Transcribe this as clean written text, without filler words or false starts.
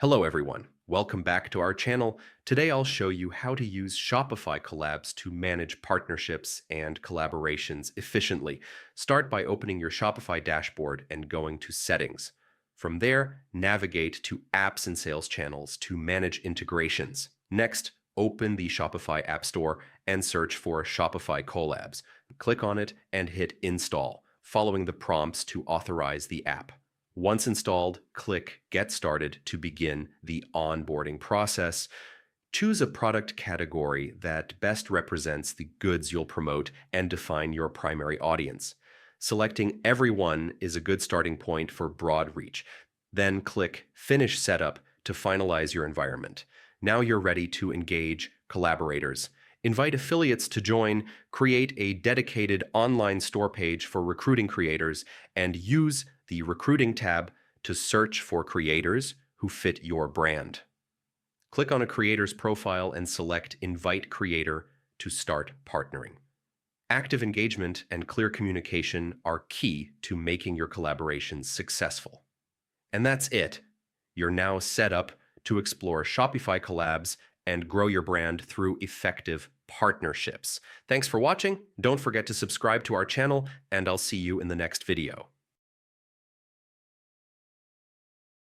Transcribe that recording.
Hello everyone, welcome back to our channel. Today I'll show you how to use Shopify Collabs to manage partnerships and collaborations efficiently. Start by opening your Shopify dashboard and going to Settings. From there, navigate to Apps and Sales Channels to manage integrations. Next, open the Shopify App Store and search for Shopify Collabs. Click on it and hit Install, following the prompts to authorize the app. Once installed, click Get Started to begin the onboarding process. Choose a product category that best represents the goods you'll promote and define your primary audience. Selecting Everyone is a good starting point for broad reach. Then click Finish Setup to finalize your environment. Now you're ready to engage collaborators. Invite affiliates to join, create a dedicated online store page for recruiting creators, and use the Recruiting tab to search for creators who fit your brand. Click on a creator's profile and select Invite Creator to start partnering. Active engagement and clear communication are key to making your collaborations successful. And that's it. You're now set up to explore Shopify Collabs and grow your brand through effective partnerships. Thanks for watching. Don't forget to subscribe to our channel, and I'll see you in the next video.